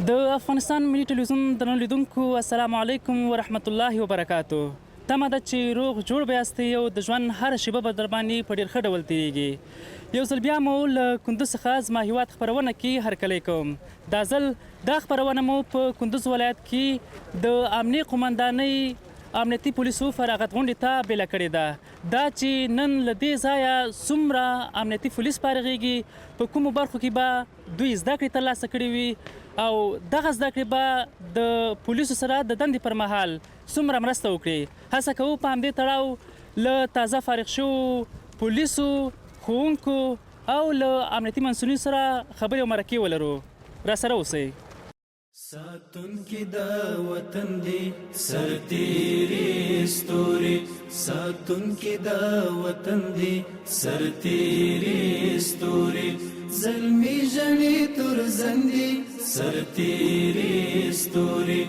د افغانستان ملي ټلویزیون درنو لیدونکو السلام علیکم ورحمت الله وبرکاتو. تمه ده چې روغ جوړ به یاستئ او د ژوند هره شیبه به در باندې په ډېر ښه ډول تېرېږي. یو ځل بیا مو له کندوز څخه زما هیواد خپرونه کې هرکلی کوم. دا ځل دا خپرونه مو په کندوز ولایت کې د امنیې قمندانۍ امنیتي پولیسو فراغت غونډې ته بیله کړې ده. دا چې نن له دې ځایه څومره امنیتي پولیس فارغېږي، په کومو برخو کې به دوی زده کړې ترلاسه کړې وي او دغه زده کړې به د پولیسو سره د دندې پر مهال څومره مرسته وکړي. هڅه کوو په همدې تړاو له تازه فارغ شوو پولیسو، ښوونکو او له امنیتي مسؤلینو سره خبرې او مرکې ولرو. راسره اوسئ. ساتونکي د وطن دي سرتیري ستوري، ساتونکي د وطن دي سرتیري ستوري، زلمي ژړې تور زندي سرتیري ستوري،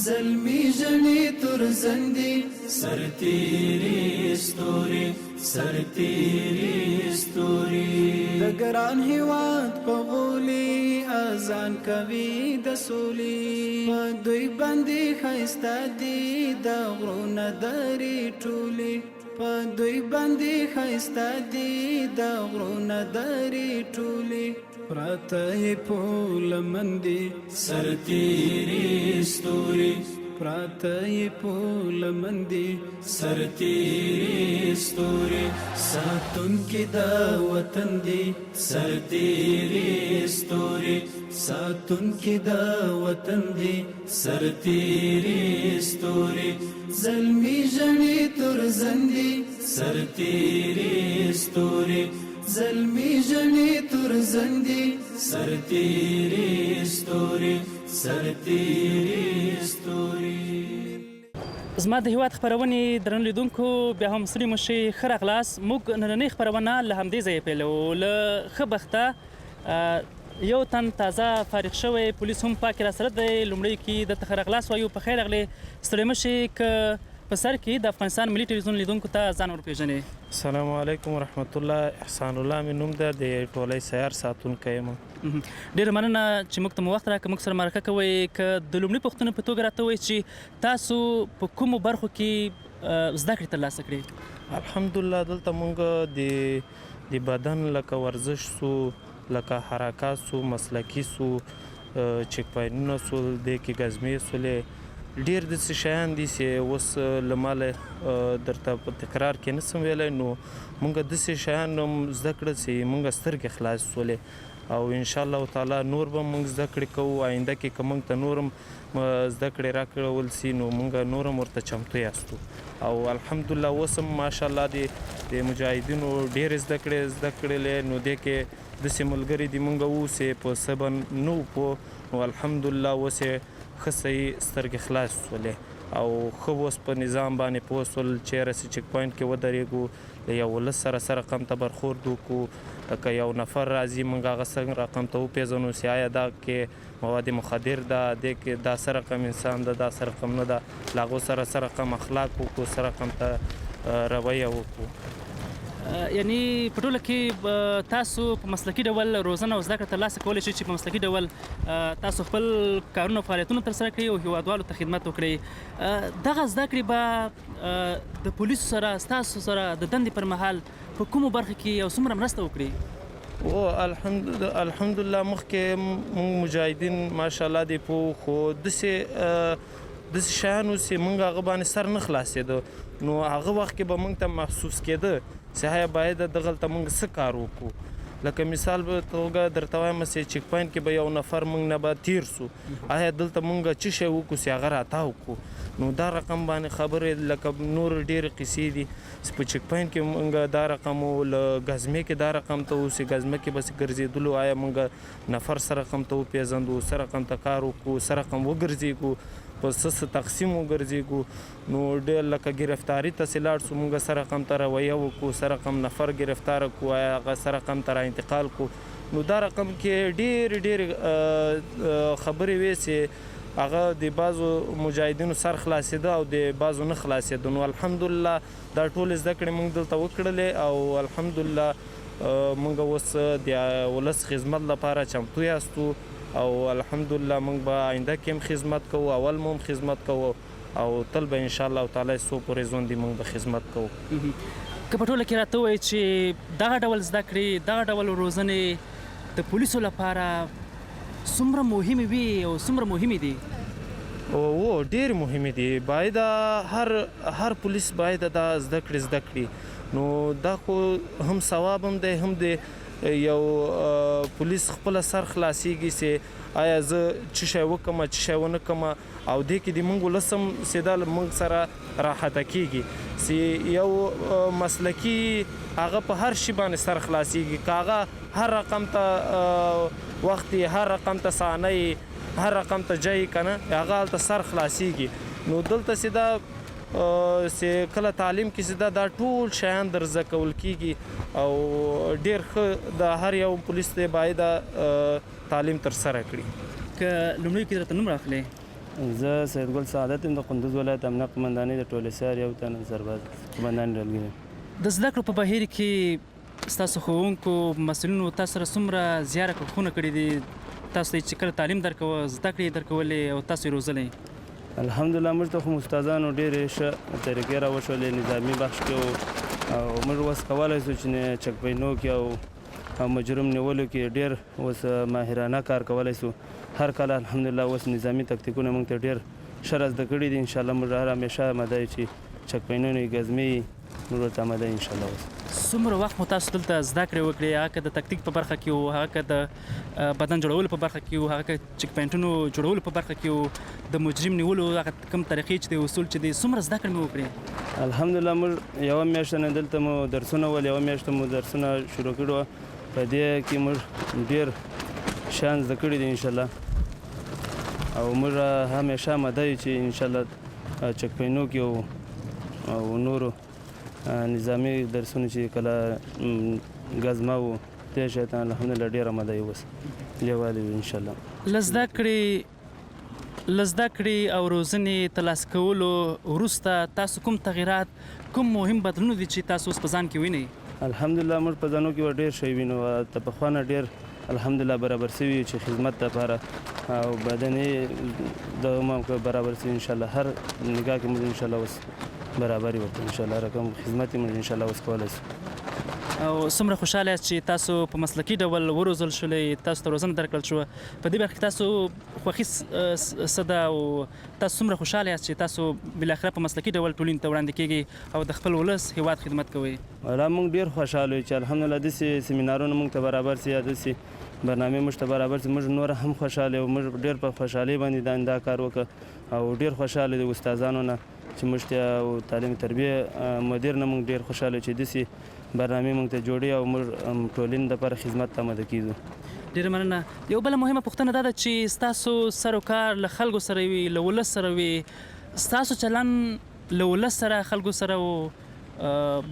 زلمي ژړې تور زندي سرتیري ستوري، سرتیري ستوري. د ګران هیواد په غولي اذان کوي د سولې، په دوی باندې ښایسته دي د غرونه درې ټولې، په دوی باندې ښایسته دي د غرونه درې ټولې، پراته یې په لمن دي سرتیري ستوري، پراته یې په لمن دي سرتیري ستوري، ساتونکي د وطن دي سرتیري ستوري، ساتونکي د وطن دي سرتیري ستوري، زلمي ژړې تور زندي سرتیري ستوري، زلمي ژړې تور زندي سرتیري ستوري، سرتیري ستوري. زما د هیواد خپرونې درنو لیدونکو بیا هم ستړي مه شئ، ښه راغلاست. موږ نننۍ خپرونه له همدې ځایه پیلوو. له ښه بخته یو تن تازه فارغ شوی پولیس هم پاکې راسره دی. لومړی کې درته ښه راغلاست وایو. په خیر راغلې. ستړي مه شئ. که په سر کې د افغانستان ملي ټلویزیون لیدونکو ته ځان ورپېژنې. السلام علیکم ورحمت الله. احسان الله مې نوم ده، د ټولۍ سیار ساتونکی یم. ډېره مننه چې موږ ته مو وخت راکړه، موږ سره مرکه کوئ. که د لومړي پوښتنې په توګه راته ووایئ چې تاسو په کومو برخو کې زده کړې ترلاسه کړې؟ الحمدلله دلته موږ د بدن لکه ورزش سو، لکه حرکات سو، مسلکي سو، چیک پاینونه سو، دې کې ګزمې سولې، ډېر داسې شیان دي چې اوس له ماله درته په تکرار کې نسم ویلی. نو موږ داسې شیان هم زده کړه چې موږ سترګې خلاص سولې او انشاءالله تعالی نور به موږ زده کړې کوو. آینده کې که موږ ته نور هم زده کړې راکړول سي نو موږ نور هم ورته چمتو یاستو. او الحمدلله اوس هم ماشاءالله د مجاهدینو ډېرې زده کړلې. نو دې کې داسې ملګري دي موږ اوس په څه به نه وو پوه، نو الحمدلله اوس یې ښه صحیح سترګې خلاص سولې او ښه اوس په نظام باندې پوه سول. چیرې چې چیک پوینټ کې ودرېږو له یو ولس سره رقم ته برخورد وکړو، لکه یو نفر راځي موږ هغه څنګه رقم ته وپېژنو چې آیا دا کې مواد مخدر ده، دې کې دا څه رقم انسان ده، دا څه رقم نه ده، له هغو سره څه رقم اخلاق وکړو، څه رقم ته رویه وکړو. یعنی په ټوله کې تاسو په مسلکي ډول روزنه او زده کړه ترلاسه کولی شئ چې په مسلکي ډول تاسو خپل کارونه او فعالیتونه ترسره کړئ او هیوادوالو ته خدمت وکړئ. دغه زده کړې به د پولیسو سره ستاسو سره د دندې پر مهال په کومو برخو کې او څومره مرسته وکړي؟ الحمدلله مخکې موږ مجاهدین ماشاءالله دی پوه، خو داسې شیانو چې موږ هغه باندې سر نه خلاصېده. نو هغه وخت کې به موږ ته محسوس کېده چې هیا باید دغلته موږ څه کار وکړو. لکه مثال په توګه درته وایم چې چیک پوینټ کې به یو نفر موږ نه به تیر سو، آیا دلته موږ څه شی وکړو چې هغه راتاو کړو. نو دا رقم باندې خبرې لکه نور ډېرې قصې دي چې په چیک پوینټ کې موږ دا رقم له ګزمې کې دا رقم ته اوسې ګزمه کې بس ګرځېدلو، آیا موږ نفر سره رقم ته وپېژندو، څه رقم ته کار وکړو، څه رقم وګرځېږو، په څه تقسیم وګرځېږو. نو ډېر لکه ګرفتاري ته چې لاړ سو موږ څه رقم ته رویه وکړو، څه رقم نفر ګرفتاره کړو، آیا هغه څه رقم ته را انتقال کړو. نو دا رقم کې ډېرې خبرې وې چې هغه د بعضو مجاهدینو سر خلاصېده او د بعضو نه خلاصېده. نو الحمدلله دا ټولې زده کړې موږ دلته وکړلې او الحمدلله موږ اوس د ولس خدمت لپاره چمتو یاستو او الحمدلله موږ به آینده کې هم خدمت کوو، اول مو هم خدمت کوو او تل به انشاءالله تعالی څو پورې ژوندي موږ به خدمت کوو. که په ټوله کې راته ووایي چې دغه ډول زده کړې، دغه ډول روزنې د پولیسو لپاره څومره مهمې وي او څومره مهمې دي؟ او ډېر مهمې دي. باید هر پولیس باید دا زده کړي. نو دا خو هم ثواب هم دی، هم د یو پولیس خپله سر خلاصیږي چې آیا زه څه شی وکړم څه شی ونه کړم، او دې کې د موږ ولس هم سیده له موږ سره راحته کیږي چې یو مسلکي هغه په هر شي باندې سر خلاصیږي، که هغه هر رقم ته وخت هر رقم ته ثانیې هر رقم ته جای کنه هغه هلته سر خلاصیږي. نو دلته سیده چې کله تعلیم کې سیده دا ټول شیان در زده کول کیږي او ډیر ښه د هر یو پولیس ته باید تعلیم تر سره کړي. که لومړی کې درته نوم راخلی؟ زه سید ګل سعادت یم، د کندوز ولایت امنیه قمندانۍ د ټولې سیار یو تن سرباز قمندان ډلګي یم. د زده کړو په بهیر کې ستاسو ښوونکو مسؤلینو تاسو سره څومره زیاره کوښښونه کړي دي تاسو ته چې کله تعلیم درکوه، زده کړې درکولې او تاسو یې روزلی؟ الحمدلله موږ ته خو استادانو ډېرې ښه طریقې راوښولې، نظامي بخش کې او موږ اوس کولی شو چې چک پینو کې او مجرم نیولو کې ډېر اوس ماهرانه کار کولی شو. هر کله الحمدلله اوس نظامي تکتیکونه موږ ته ډېر ښه را زده کړي دي. انشاءالله موږ هر همیشه آماده یو چې چک پینونه یې ګزمې موږ ورته آماده یو انشاءالله. اوس څومره وخت مو تاسو دلته زده کړې وکړې، هغه که د تکتیک په برخه کې وو، هغه که د بدن جوړولو په برخه کې وو، هغه که چک پوینټونو جوړولو په برخه کې وو، د مجرم نیولو هغه کوم طریقې چې د اصول چې دي، څومره زده کړې مو وکړې؟ الحمدلله موږ یوه میاشت نه دلته مو درسونه ول، یوه میاشت مو درسونه شروع کړي وو. په دې کې موږ ډېر شیان زده کړي دي انشاءالله او موږ همیشه آماده یو چې انشاءالله چک پوینو کې او نورو نظامي درسونه چې کله ګزمه وو دې شی ته الحمدلله ډېر آماده یو اوس لیوالي یو انشاءالله. له زده کړې او روزنې ترلاسه کولو وروسته تاسو کوم تغیرات، کوم مهم بدلونونه دي چې تاسو اوس په ځان کې وینئ؟ الحمدلله موږ په ځانو کې ډېر شی وینو. د پخوا نه ډېر الحمدلله برابر شوي چې خدمت لپاره او بدني دغه هم برابر شوي انشاءالله. هر نگاه کې موږ انشاءالله اوس برابري ورته انشاءالله رقم خدمت یې موږ انشاءالله اوس کولی شو. او څومره خوشحاله یاست چې تاسو په مسلکي ډول وروزل شولئ، تاسو ته روزنه درکړل شوه؟ په دې برخه کې تاسو خوښي څه ده او تاسو څومره خوشحاله یاست چې تاسو بالاخره په مسلکي ډول ټولنې ته وړاندې کیږئ او د خپل ولس هیواد خدمت کوئ؟ والله موږ ډېر خوشحاله یو چې الحمدلله داسې سیمینارونه موږ ته برابر سي یا داسې برنامې موږ ته برابر سي. موږ نور هم خوشحاله یو، موږ ډېر په خوشحالۍ باندې دا کار وکړ او ډېر خوشحاله دي استادانو نه چې موږ ته او تعلیم تربیه مدیر نه موږ ډېر خوشحاله چې داسې برنامې موږ ته جوړي او موږ ټولنې دپاره خدمت ته آماده کیږو. ډېره مننه. یو بله مهمه پوښتنه دا ده چې ستاسو سر و کار له خلکو سره وي، له ولس سره وي، ستاسو چلن له ولس سره خلکو سره و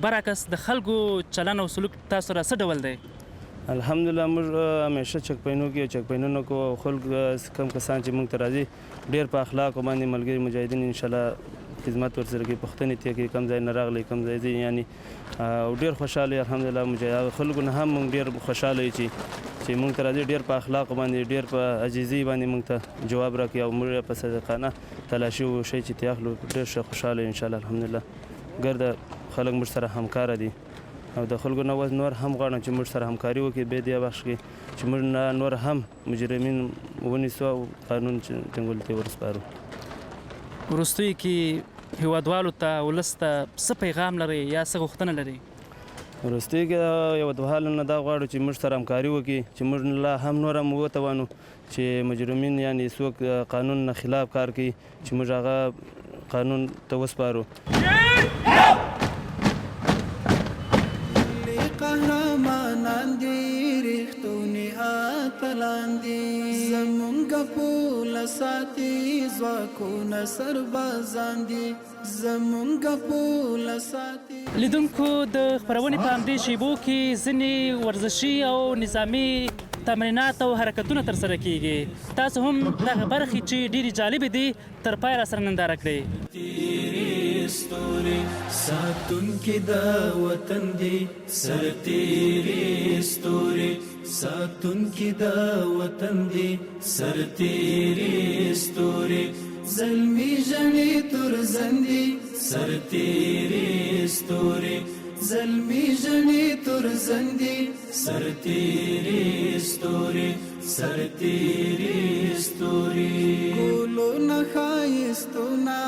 برعکس د خلکو چلن او سلوک تاسو سره څه ډول دی؟ الحمدلله موږ همیشه چک پینو کې چک پینونو کو خلک کم کسان چې موږ ته راځي ډېر په اخلاقو باندې ملګري مجاهدین انشاءالله خدمت ورسره کوي، پوښتنې ترې کوي کوم ځای نه راغلی کوم ځای ځي یعنې او ډېر خوشحاله الحمدلله مجاهد خلکو نه هم موږ ډېر خوشحاله یو چې موږ ته راځي ډېر په اخلاقو باندې ډېر په عجیزۍ باندې موږ ته جواب راکوي او موږ په صادقانه تلاشي شی چې ترې اخلو ډېر ښه خوشحاله یو انشاءالله الحمدلله. ګرده خلک موږ سره همکاره دي او د خلکو نه نور هم غواړم چې موږ سره همکاري وکړي په دې بخش کې چې موږ نور هم مجرمین ونیسو او قانون ټینګولو ته ورسپارو. وروستیو کې هیوادوالو ته ولس ته څه پیغام لرئ یا څه غوښتنه لرئ؟ وروستیو کې هیوادوالو نه دا غواړو چې موږ سره همکاري وکړي چې موږ لا هم نور هم وتوانو چې مجرمین یعنې څوک قانون نه خلاف کار کوي چې موږ هغه قانون ته وسپارو. قهرمانان دي رښتونی اتلان دي زمونږ پوله ساتي ځواکونه سربازان دي زمونږ پوله ساتي. لیدونکو د خپرونې په همدې شیبو کې ځینې ورزشي او نظامي تمرینات او حرکتونه ترسره کیږي. تاسو هم دغه برخې چې ډېرې جالبې دي تر پایه راسره ننداره کړئ. ستوري ساتونکي د وطن دي سرتیري ستوري ساتون کی دا وطن دی سرتیری ستوری زلمی جنی تر زندی سرتیری ستوری زلمی جنی تر زندی سرتیری ستوری سرتیری ستوری ګلو نخایستونا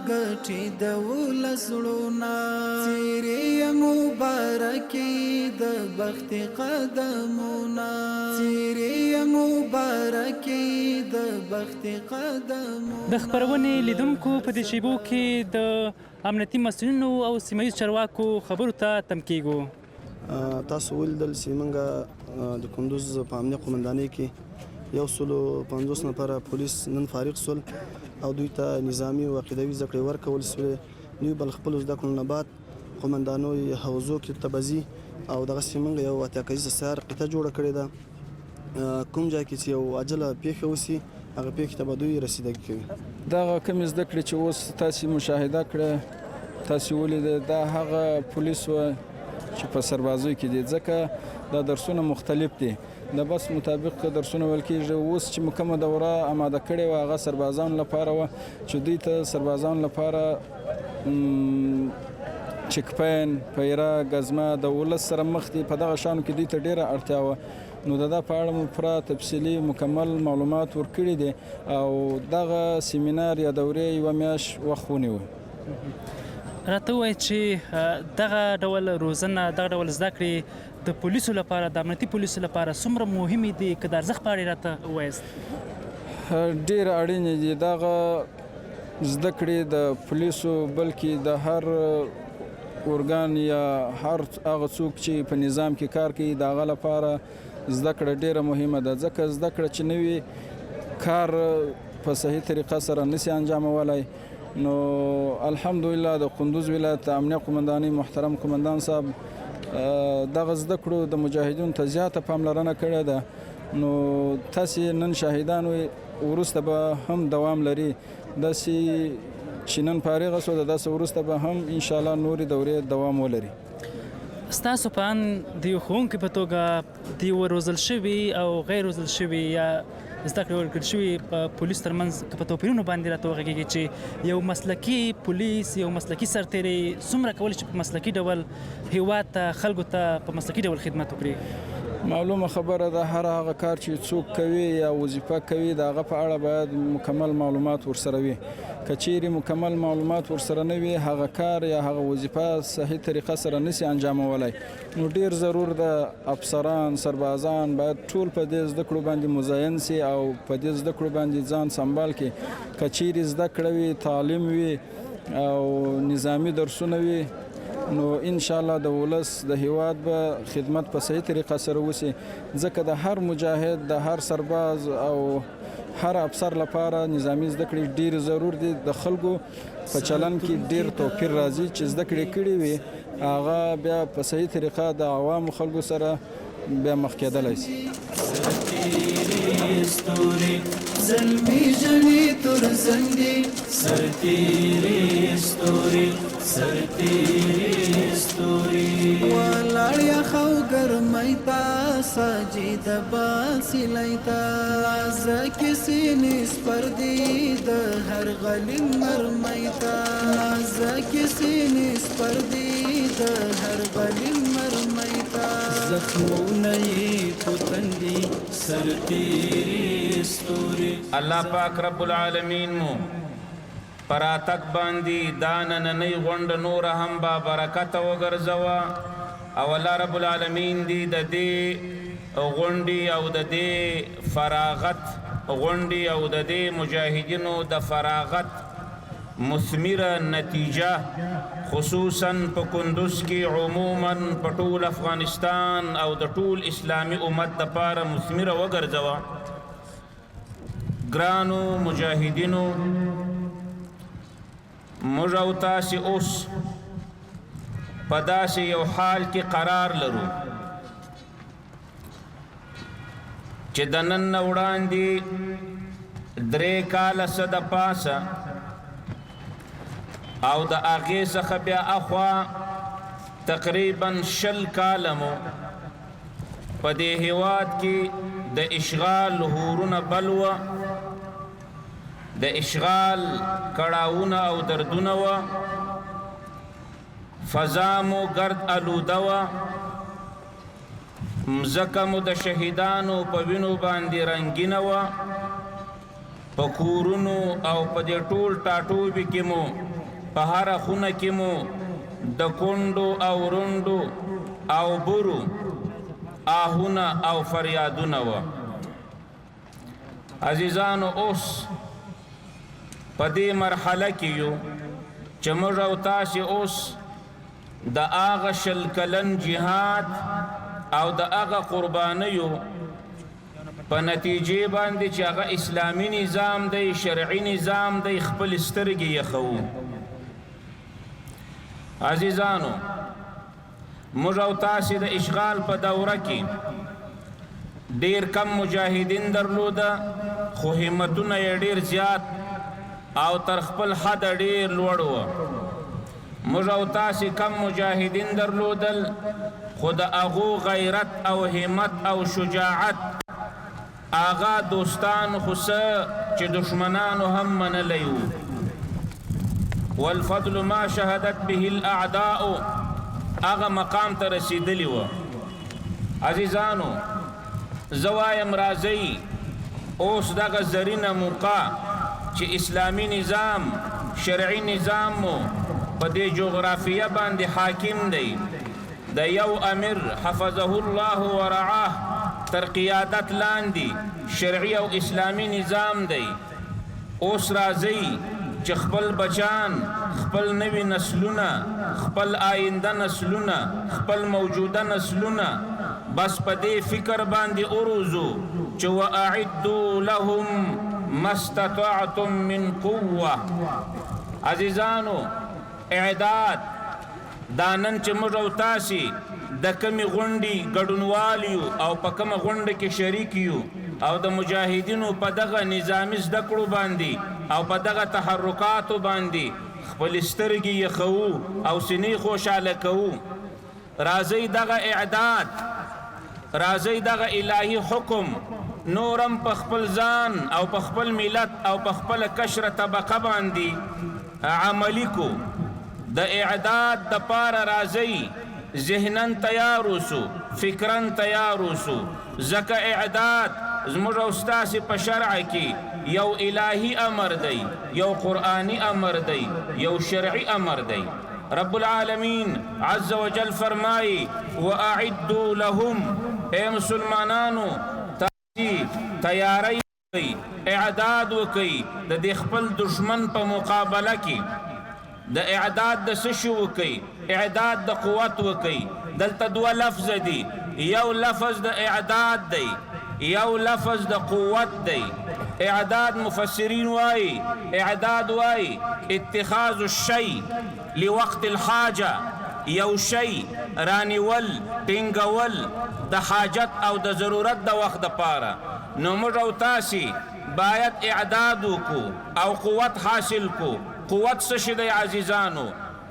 ګټي د ولسړونا څیرې مبارکي د بخت قدمونا څیرې مبارکي د بخت قدمونا. د خبرونې لیدونکو په دې شیبو کې د امنیتي مسؤلینو او سیمه ییز چارواکو خبرو ته تم کیږو. تاسو ولیدل چې موږ د کندوز په امنیه قومندانۍ کې 150 نفره پولیس نن فارغ سول او دوی ته نظامی او عقیدوي زده کړې ورکول سوې. دوی بل خپلو زده کړو نه بعد قومندانو یې حوزو کې تبځي او دغسې موږ یو اتیا کسیزه سیار قطعه جوړه کړې ده. کوم ځای کې چې یو عاجله پیښه وسي هغه پیښې ته به دوی رسیدګي کوي. دغه کومې زده کړې چې اوس تاسې مشاهده کړه تاسې ولیده دا هغه پولیس وه چې په سربازیو کې دي ځکه دا درسونه مختلف دي. د بس مطابق درسونه ویل کېږي. اوس چې کومه دوره اماده کړې وه هغه سربازانو لپاره وه چې دوی ته سربازانو لپاره چیکپین، پیره، ګزمه د ولس سره مخ دي په دغه شیانو کې دوی ته ډېره اړتیا وه. نو د دا په اړه مو پوره تفصیلي مکمل معلومات ورکړي دي او دغه سیمینار یا دورې یوه میاشت وخت ونیو. راته ووایئ چې دغه ډول روزنه دغه ډول زده کړې د پولیسو لپاره د امنیتي پولیسو لپاره څومره مهمې دي که د ارزښت په اړه راته ووایاست. ډېر اړینې دي دغه زده کړې د پولیسو بلکې د هر ارګان یا هر هغه څوک چې په نظام کې کار کوي د هغه لپاره زده کړه ډېره مهمه ده ځکه زده کړه چې نوي کار په صحیح طریقه سره نشي انجامولی. نو الحمدلله د کندوز ولایت امنیه قومندانۍ محترم قومندان صاحب دغه زده کړو د مجاهدینو ته زیاته پاملرنه کړې ده. نو تاسې نن شاهدان وئ وروسته به هم دوام لري. داسې چې نن فارغه شوه داسې وروسته به هم انشاءالله نورې دورې دوام ولري. ستاسو په اند د یو ښوونکي په توګه د یو روزل شوي او غیر روزل شوي یا زده کړې ورکړل شوي په پولیس ترمنځ که په توپیرونو باندې راته وغږېږي چې یو مسلکي پولیس یو مسلکي سرتیری څومره کولی چې په مسلکي ډول هیواد ته خلکو ته په مسلکي ډول خدمت وکړي. معلومه خبره ده هر هغه کار چې څوک کوي یا وظیفه کوي د هغه په اړه باید مکمل معلومات ورسره وي. که چیرې مکمل معلومات ورسره نه وي هغه کار یا هغه وظیفه صحیح طریقه سره نشي انجامولی. نو ډیر ضرور ده افسران سربازان باید ټول په دې زده کړو باندې مزین سي او په دې زده کړو باندې ځان سنبال کړي. که چیرې زده کړه وي تعلیم وي او نظامی درسونه وي نو انشاءالله د ولس د هیواد به خدمت په صحیح طریقه سره وشي ځکه د هر مجاهد د هر سرباز او هر افسر لپاره نظامی زده کړې ډیر ضرور دي. د خلکو په چلن کې ډیر توپیر راځي چې زده کړې کړي وي هغه بیا په صحیح طریقه د عوامو خلکو سره بیا مخ کېدلی شي. ستوري زلمی جنی تر زندی سرتیری ستوري سرتیری ستوري ولاړ یا خو ګرمۍ تا ساجد باسی لیتا زکه سینې سپردي د هر غلیم نرمۍ تا زکه سینې سپردي د هر غلیم نرمۍ تا زخمونه یې پوتندي سرتیری ستوري. الله پاک رب العالمین مو پراتک باندې دانننی غونډ نور هم با برکت وګرځوا او الله رب العالمین دې د دې غونډې او د دې فراغت غونډې او د دې مجاهدینو د فراغت مثمره نتیجه خصوصا په کندوز کې عموما په ټول افغانستان او د ټول اسلامي امت دپاره مثمره وګرځوه. ګرانو مجاهدینو موږ او تاسې اوس په داسې یو حال کې قرار لرو چې د نن نه وړاندې 3 کاله څه د پاسه او د هغې څخه بیا اخوا تقریبا 20 کاله مو په دې هیواد کې د اشغال هورونه بل وه، د اشغال کړاوونه او دردونه وه، فضا مو ګرد آلوده وه، مځکه مو د شهیدانو په وینو باندې رنګینه وه، په کورونو او په دې ټول ټاټوبي کې مو په هره خونه کې مو د کونډو او رونډو او برو آهونه او فریادونه وه. عزیزانو اوس په دې مرحله کې یو چې موږ او تاسې اوس د هغه شل کلن جهاد او د هغه قربانیو په نتیجې باندې چې هغه اسلامي نظام دی، شرعي نظام دی، خپل سترګې یخوو. عزیزانو موږ او تاسې د اشغال په دوره کې ډیر کم مجاهدین درلوده، خو همتونه یې ډیر زیات او تر خپل حد ډیر لوړ وه. موږ او تاسې کم مجاهدین درلودل، خو د هغو غیرت او همت او شجاعت آغا دوستان خو څه چې دشمنانو هم منلی وو. والفضل ما شهدت به الاعداء هغه مقام ته رسیدلی وه. عزیزانو زه وایم راځئ اوس دغه زرینه موقع چې اسلامي نظام، شرعي نظام مو په دې جغرافیه باندې حاکم دی، د یو امیر حفظه الله ورعاه تر قیادت لاندې شرعي او اسلامي نظام دی. اوس راځئ چې خپل بچان، خپل نوي نسلونه، خپل آینده نسلونه، خپل موجوده نسلونه بس په دې فکر باندې اوروزو چې واعدوا لهم ما استطعتم من قوه. عزیزانو اعداد دا نن چې موږ او تاسې د کمې غونډې ګډونوال یو او په کومه غونډه کې شریک یو او د مجاهدینو په دغه نظامي زده کړو باندې او په دغه تحرکاتو باندې خپل سترګې یخوو او سینې خوشحاله کوو. راځئ دغه اعداد، راځئ دغه الهي حکم نورم په خپل ځان او په خپل ملت او په خپل کشره طبقه باندې عملی کو. د اعداد د پاره راځئ ذهنن تیار اوسو، فکرن تیار اوسو، ځکه اعداد زموږ او ستاسې په شرع کې یو الهي امر دی، یو قرآني امر دی، یو شرعي امر دی. رب العالمین عز وجل فرمائی واعدوا لهم، اے مسلمانانو تاسې تیاری وکئ، اعداد وکئ د دې خپل دشمن په مقابله کې. د اعداد د څه شي وکئ؟ اعداد د قوت وکئ. دلته دوه لفظ دي، یو لفظ د اعداد دی، یو لفظ د قوت دی. اعداد مفسرین وائی، اعداد وائی اتخاذ الشیء لوقت الحاجه، یو شی رانیول، ټینګول د حاجت او د ضرورت د وخت دپاره. نو موږ او تاسې باید اعداد وکړو او قوت حاصل کو. قوت څه شی دی عزیزانو؟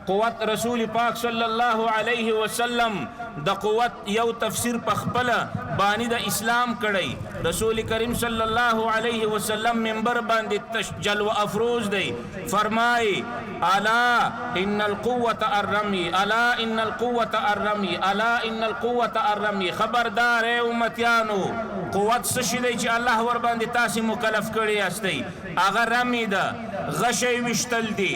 قوت رسول پاک صلی الله علیه وسلم د قوت یو تفسیر په خپله بانی د اسلام کړی. رسول کریم صلی الله علیه وسلم منبر باندې جلوه افروز دی، فرمای الا ان القوة الرمی، الا ان القوة الرمی، الا ان القوة الرمی. خبردار اے امتیانو، قوت څه شی دی چې الله ور باندې تاسې مکلف کړی یاستئ؟ هغه رمی ده، غشی ویشتل دی.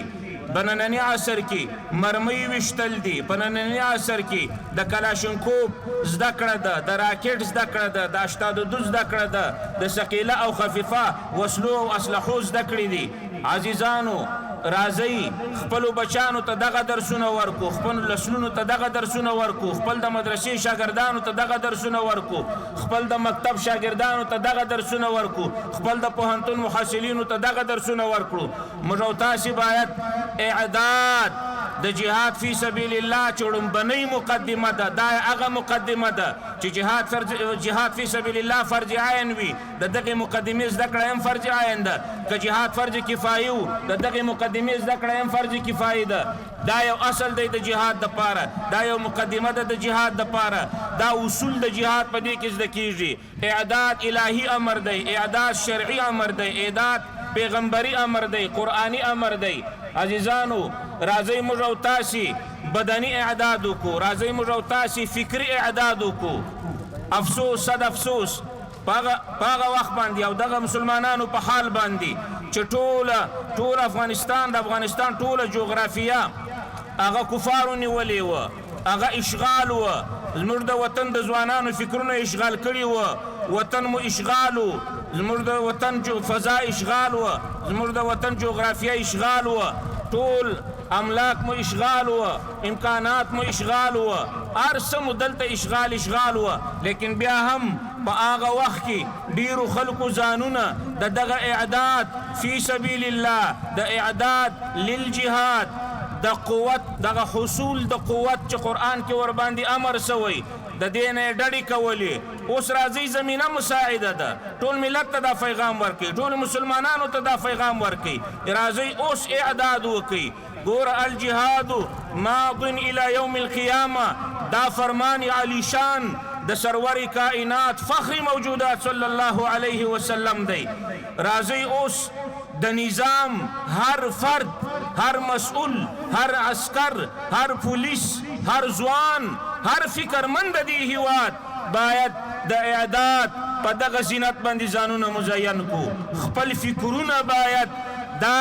بنننی عصر کې مرمۍ ویشتل دي، بنننی عصر کې د کلاشنکوف زده کړه ده، د راکټ زده کړه ده، د 82 زده کړه ده، د ثقیله او خفیفه وسلو او اسلحو زده کړې دي. عزیزانو راځئ خپلو بچانو ته دغه درسونه ورکو، خپل نسلونو ته دغه درسونه ورکو، خپل د مدرسې شاګردانو ته دغه درسونه ورکو، خپل د مکتب شاګردانو ته دغه درسونه ورکو، خپل د پوهنتون محصلینو ته دغه درسونه ورکړو. موږ او تاسې باید اعداد د جهاد فی سبیل الله چې لومبنۍ مقدمه ده دا هغه مقدمه ده چې جهاد فی سبیل الله فرض عین وي د دغې مقدمې زده کړه هم فرض عین ده که جهاد فرض کفایي و د دغې مقدمې زده کړه هم فرض کفایي ده دا یو اصل دی د جهاد دپاره دا یو مقدمه ده د جهاد دپاره دا اصول د جهاد په دې کې زده کیږي اعداد الهي امر دی اعداد شرعي امر دی اعداد پیغمبري امر دی قرآني امر دی عزیزانو راځئ موږ او تاسې بدني اعداد وکړو راځئ موږ او تاسې فکري اعداد وکړو افسوس صد افسوس په هغه وخت باندې او دغه مسلمانانو په حال باندې چې ټول افغانستان د افغانستان ټوله جغرافیه هغه کفارو نیولې وه هغه اشغال وه زموږ د وطن د ځوانانو فکرونه اشغال کړي وه وطن مو اشغال و زموږ د وطن فضا اشغال وه زموږ د وطن جغرافیه اشغال وه ټول املاک مو اشغال وه امکانات مو اشغال وه هر څه مو دلته اشغال وه لیکن بیا هم په هغه وخت کې ډیرو خلکو ځانونه د دغه اعداد فی سبیل الله د اعداد للجهاد د قوت دغه حصول د قوت چې قرآن کې ورباندې امر سوی د دې نه ډډې کولې اوس راځي زمینه مساعده ده ټول ملت ته دا پیغام ورکړي ټول مسلمانانو ته دا پیغام ورکړي راځي اوس اعداد وکړي ګوره الجهاد ماض الى یوم القیامه دا فرمان علی شان د سرور کائنات فخر موجودات صلی الله علیه وسلم دی راځي اوس د نظام هر فرد هر مسئول هر عسکر هر پولیس هر ځوان هر فکرمند دی هیواد باید د اعداد په دغه زینت باندې ځانونه مزین کو خپل فکرونه باید دا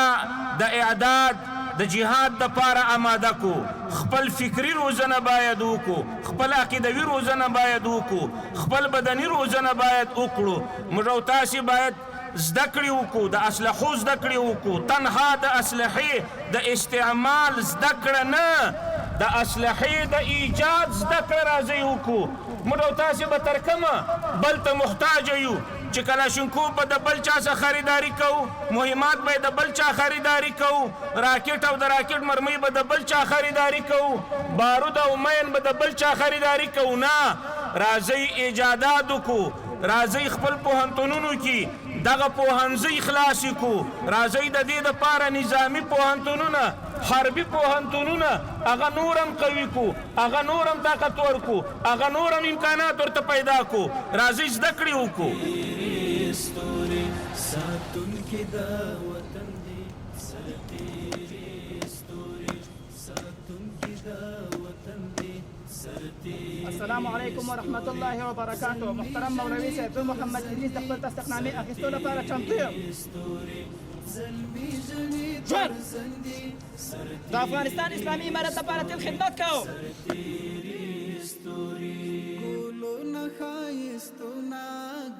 د اعداد د جهاد دپاره آماده کو خپل فکری روزنه باید وکړو خپل عقیدوي روزنه باید وکړو خپل بدني روزنه باید وکړو موږ او تاسې باید زده کړې وکړو د اسلحو زده کړې وکړو تنها د اسلحې د استعمال زده کړه نه د اسلحې د ایجاد زده کړه راځئ وکړو موږ او تاسې به تر کومه بل ته محتاجه یو چې کلاشینکوف به د بل چا څخه خریداري کوو مهمات به د بل چا خریداري کوو راکټ او د راکټ مرمۍ به د بل چا خریداري کوو بارود او مین به د بل چا خریداري کوو نه راځئ ایجادات وکړو راځئ خپل پوهنتونونو کې دغه پوهنځي خلاص کړو راځئ د دې دپاره نظامي پوهنتونونه حربي پوهنتونونه هغه نورم قوي کړو هغه نورم طاقتور کړو هغه نورم امکانات ورته پیدا کړو راځئ زده کړې وکړو ستوري ساتونکي د وطن دي سرتیري ستوري ساتونکي د وطن دي سرتیري السلام علیکم ورحمت الله وبرکاته محترم مولوي صاحب محمد ادریس د خپل تستقنامې اخیستو لپاره چمتو یم د افغانستان اسلامي امارت لپاره تل خدمت کوو ګلونه ښایستونه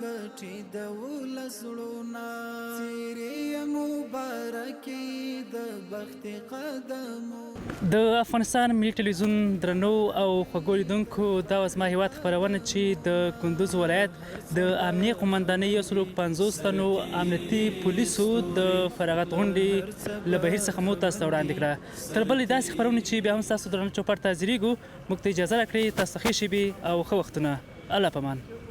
ګټې د ولس زړونه څېرې مبارکې د بخت قدمو د افغانستان ملي ټلویزیون درنو او خوږو لیدونکو دا وه زما هیواد خپرونه چې د کندوز ولایت د امنیه قمندانۍ 150 تنو امنیتي پولیسو د فراغت غونډې له بهیر څخه مو تاسو ته وړاندې کړه تر بلې داسې خپرونې چې بیا هم ستاسو درنو چوپړ ته حاضرېږو موږ ته اجازه راکړئ تاسو ته ښې شېبې او ښه وختونه الله پامان